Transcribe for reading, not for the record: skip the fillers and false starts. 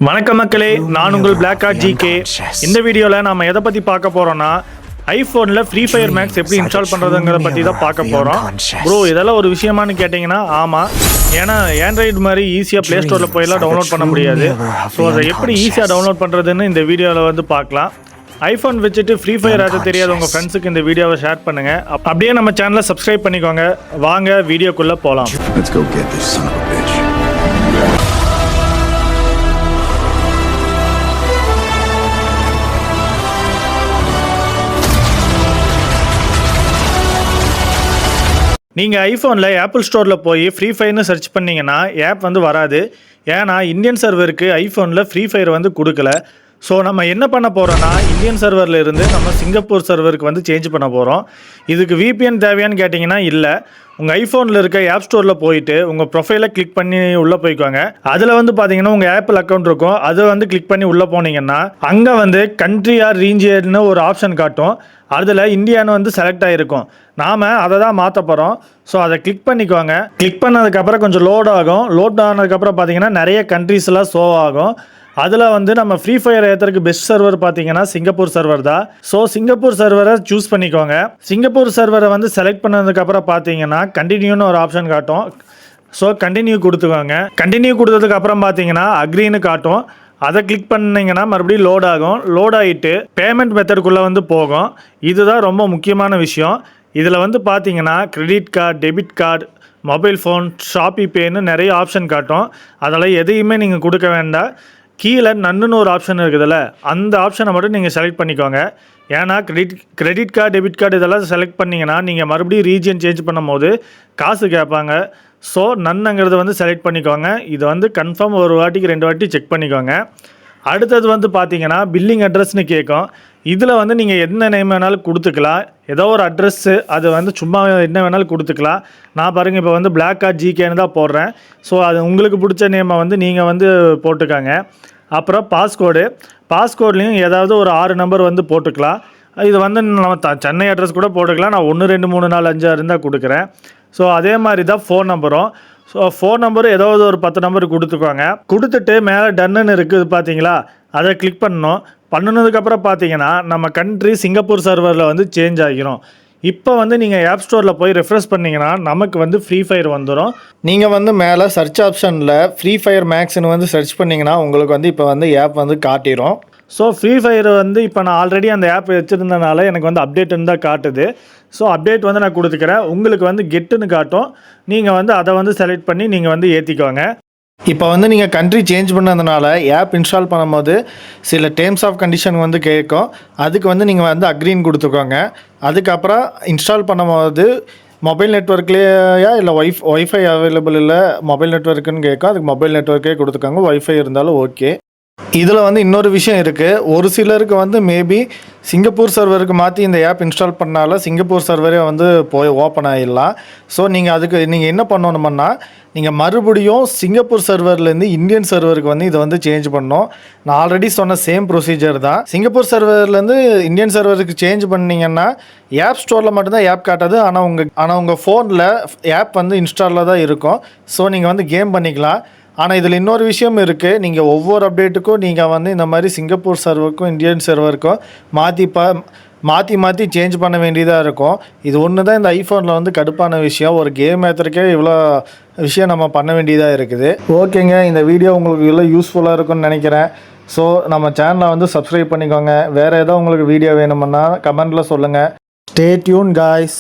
வணக்கம் மக்களே, நான் உங்கள் பிளாக் ஆர்ட் ஜிகே. இந்த வீடியோவில் நம்ம எதை பற்றி பார்க்க போகிறோன்னா ஐஃபோனில் ஃப்ரீ ஃபயர் மேக்ஸ் எப்படி இன்ஸ்டால் பண்ணுறதுங்கிறத பற்றி தான் பார்க்க போகிறோம். ப்ரோ, இதெல்லாம் ஒரு விஷயமானு கேட்டிங்கன்னா ஆமாம். ஏன்னா ஆண்ட்ராய்டு மாதிரி ஈஸியாக ப்ளே ஸ்டோரில் போயெல்லாம் டவுன்லோட் பண்ண முடியாது. ஸோ அதை எப்படி ஈஸியாக டவுன்லோட் பண்ணுறதுன்னு இந்த வீடியோவில் வந்து பார்க்கலாம். ஐஃபோன் வச்சுட்டு ஃப்ரீ ஃபயர் அதை தெரியாத உங்கள் ஃப்ரெண்ட்ஸுக்கு இந்த வீடியோவை ஷேர் பண்ணுங்கள். அப்படியே நம்ம சேனலை சப்ஸ்கிரைப் பண்ணிக்கோங்க. வாங்க வீடியோக்குள்ளே போகலாம். நீங்கள் ஐஃபோனில் ஆப்பிள் ஸ்டோரில் போய் ஃப்ரீ ஃபயர்னு சர்ச் பண்ணிங்கன்னா ஆப் வந்து வராது. ஏன்னா இந்தியன் சர்வருக்கு ஐஃபோனில் ஃப்ரீ ஃபயர் வந்து கொடுக்கல. ஸோ நம்ம என்ன பண்ண போகிறோன்னா இந்தியன் சர்வரில் இருந்து நம்ம சிங்கப்பூர் சர்வருக்கு வந்து சேஞ்ச் பண்ண போகிறோம். இதுக்கு VPN தேவையான்னு கேட்டிங்கன்னா இல்லை. உங்கள் ஐஃபோனில் இருக்க ஆப் ஸ்டோரில் போயிட்டு உங்கள் ப்ரொஃபைலை கிளிக் பண்ணி உள்ளே போய்க்கோங்க. அதில் வந்து பார்த்தீங்கன்னா உங்கள் ஆப்பிள் அக்கௌண்ட் இருக்கும். அதை வந்து கிளிக் பண்ணி உள்ளே போனீங்கன்னா அங்கே வந்து கண்ட்ரி ஆர் ரீஜியன்னு ஒரு ஆப்ஷன் காட்டும். அதில் இந்தியான்னு வந்து செலக்ட் ஆகிருக்கும். நாம் அதை தான் மாற்ற போகிறோம். ஸோ அதை கிளிக் பண்ணிக்கோங்க. கிளிக் பண்ணதுக்கப்புறம் கொஞ்சம் லோட் ஆகும். லோட் ஆனதுக்கப்புறம் பார்த்தீங்கன்னா நிறைய கண்ட்ரீஸ்லாம் ஷோ ஆகும். அதில் வந்து நம்ம ஃப்ரீ ஃபயர் ஏற்றுறதுக்கு பெஸ்ட் சர்வர் பார்த்தீங்கன்னா சிங்கப்பூர் சர்வர் தான். ஸோ சிங்கப்பூர் சர்வரை சூஸ் பண்ணிக்கோங்க. சிங்கப்பூர் சர்வரை வந்து செலக்ட் பண்ணதுக்கப்புறம் பார்த்தீங்கன்னா கண்டினியூன்னு ஒரு ஆப்ஷன் காட்டும். ஸோ கண்டினியூ கொடுத்துக்கோங்க. கண்டினியூ கொடுத்ததுக்கு அப்புறம் பார்த்தீங்கன்னா அக்ரின்னு காட்டும். அதை கிளிக் பண்ணிங்கன்னா மறுபடியும் லோட் ஆகும். லோட் ஆகிட்டு பேமெண்ட் மெத்தடுக்குள்ளே வந்து போகும். இதுதான் ரொம்ப முக்கியமான விஷயம். இதில் வந்து பார்த்தீங்கன்னா credit card, debit card, mobile phone, ஷாப்பி பேன்னு நிறைய ஆப்ஷன் காட்டும். அதெல்லாம் எதையுமே நீங்கள் கொடுக்க வேண்டாம். கீழே நன்னுன்னு ஒரு ஆப்ஷன் இருக்குதுல்ல, அந்த ஆப்ஷனை மட்டும் நீங்கள் செலக்ட் பண்ணிக்கோங்க. ஏன்னா கிரெடிட் கார்டு, டெபிட் கார்டு இதெல்லாம் செலக்ட் பண்ணிங்கன்னா நீங்கள் மறுபடியும் ரீஜியன் சேஞ்ச் பண்ணும் போது காசு கேட்பாங்க. ஸோ நன்னுங்கிறத வந்து செலக்ட் பண்ணிக்கோங்க. இது வந்து கன்ஃபார்ம் ஒரு வாட்டிக்கு 2 வாட்டி செக் பண்ணிக்கோங்க. அடுத்தது வந்து பார்த்தீங்கன்னா பில்லிங் அட்ரஸ்னு கேட்கும். இதில் வந்து நீங்கள் என்ன நேம் வேணாலும் கொடுத்துக்கலாம். ஏதோ ஒரு அட்ரஸ்ஸு அது வந்து சும்மா என்ன வேணாலும் கொடுத்துக்கலாம். நான் பாருங்கள் இப்போ வந்து பிளாக் ஆர்ட் ஜிகேன்னு தான் போடுறேன். ஸோ அது உங்களுக்கு பிடிச்ச நேமை வந்து நீங்கள் வந்து போட்டுக்காங்க. அப்புறம் பாஸ்கோட்லேயும் ஏதாவது ஒரு 6 நம்பர் வந்து போட்டுக்கலாம். இது வந்து நம்ம சென்னை அட்ரஸ் கூட போட்டுக்கலாம். நான் 1 2 3 4 5 6 தான் கொடுக்குறேன். ஸோ அதே மாதிரி தான் ஃபோன் நம்பரும். ஸோ ஃபோன் நம்பரு ஏதாவது ஒரு 10 நம்பர் கொடுத்துக்கோங்க. கொடுத்துட்டு மேலே டன்னுன்னு இருக்குது பார்த்தீங்களா, அதை கிளிக் பண்ணினதுக்கப்புறம் பார்த்தீங்கன்னா நம்ம கண்ட்ரி சிங்கப்பூர் சர்வரில் வந்து சேஞ்ச் ஆகிரும். இப்போ வந்து நீங்கள் ஆப் ஸ்டோரில் போய் ரெஃப்ரெஷ் பண்ணிங்கன்னா நமக்கு வந்து ஃப்ரீ ஃபயர் வந்துடும். நீங்கள் வந்து மேலே சர்ச் ஆப்ஷனில் ஃப்ரீ ஃபயர் மேக்ஸ்னு வந்து சர்ச் பண்ணிங்கன்னா உங்களுக்கு வந்து இப்போ வந்து ஆப் வந்து காட்டிடும். ஸோ ஃப்ரீ ஃபயர் வந்து இப்போ நான் ஆல்ரெடி அந்த ஆப் வச்சுருந்தனால எனக்கு வந்து அப்டேட்டுன்னு தான் காட்டுது. ஸோ அப்டேட் வந்து நான் கொடுத்துக்கிறேன். உங்களுக்கு வந்து கெட்டுன்னு காட்டும். நீங்கள் வந்து அதை வந்து செலக்ட் பண்ணி நீங்கள் வந்து ஏற்றிக்கோங்க. இப்போ வந்து நீங்கள் கண்ட்ரி சேஞ்ச் பண்ணதுனால ஆப் இன்ஸ்டால் பண்ணும்போது சில டேர்ம்ஸ் ஆஃப் கண்டிஷன் வந்து கேட்கும். அதுக்கு வந்து நீங்கள் வந்து அக்ரின்னு கொடுத்துக்கோங்க. அதுக்கப்புறம் இன்ஸ்டால் பண்ணும்போது மொபைல் நெட்ஒர்க்லேயா இல்லை ஒய்ஃபை அவைலபிள் இல்லை மொபைல் நெட்ஒர்க்குன்னு கேட்கும். அதுக்கு மொபைல் நெட்ஒர்க்கே கொடுத்துக்கோங்க. ஒய்ஃபை இருந்தாலும் ஓகே. இதில் வந்து இன்னொரு விஷயம் இருக்குது. ஒரு சிலருக்கு வந்து மேபி சிங்கப்பூர் சர்வருக்கு மாற்றி இந்த ஆப் இன்ஸ்டால் பண்ணால சிங்கப்பூர் சர்வரே வந்து போய் ஓப்பன் ஆகிடலாம். ஸோ அதுக்கு நீங்கள் என்ன பண்ணணும்னா நீங்கள் மறுபடியும் சிங்கப்பூர் சர்வர்லேருந்து இந்தியன் சர்வருக்கு வந்து இதை வந்து சேஞ்ச் பண்ணணும். நான் ஆல்ரெடி சொன்ன சேம் ப்ரொசீஜர் தான். சிங்கப்பூர் சர்வர்லேருந்து இந்தியன் சர்வருக்கு சேஞ்ச் பண்ணிங்கன்னா ஆப் ஸ்டோரில் மட்டும்தான் ஆப் காட்டாது. ஆனால் உங்கள் ஃபோனில் ஆப் வந்து இன்ஸ்டாலில் தான் இருக்கும். ஸோ நீங்கள் வந்து கேம் பண்ணிக்கலாம். ஆனால் இதில் இன்னொரு விஷயம் இருக்குது. நீங்கள் ஒவ்வொரு அப்டேட்டுக்கும் நீங்கள் வந்து இந்த மாதிரி சிங்கப்பூர் சர்வருக்கும் இந்தியன் சர்வருக்கும் மாற்றி சேஞ்ச் பண்ண வேண்டியதாக இருக்கும். இது ஒன்று தான் இந்த ஐஃபோனில் வந்து கடுப்பான விஷயம். ஒரு கேம் ஏற்றுறக்கே இவ்வளோ விஷயம் நம்ம பண்ண வேண்டியதாக இருக்குது. ஓகேங்க, இந்த வீடியோ உங்களுக்கு இவ்வளோ யூஸ்ஃபுல்லாக இருக்கும்னு நினைக்கிறேன். ஸோ நம்ம சேனலை வந்து சப்ஸ்கிரைப் பண்ணிக்கோங்க. வேறு ஏதோ உங்களுக்கு வீடியோ வேணுமுன்னா கமெண்ட்டில் சொல்லுங்கள். Stay tune guys.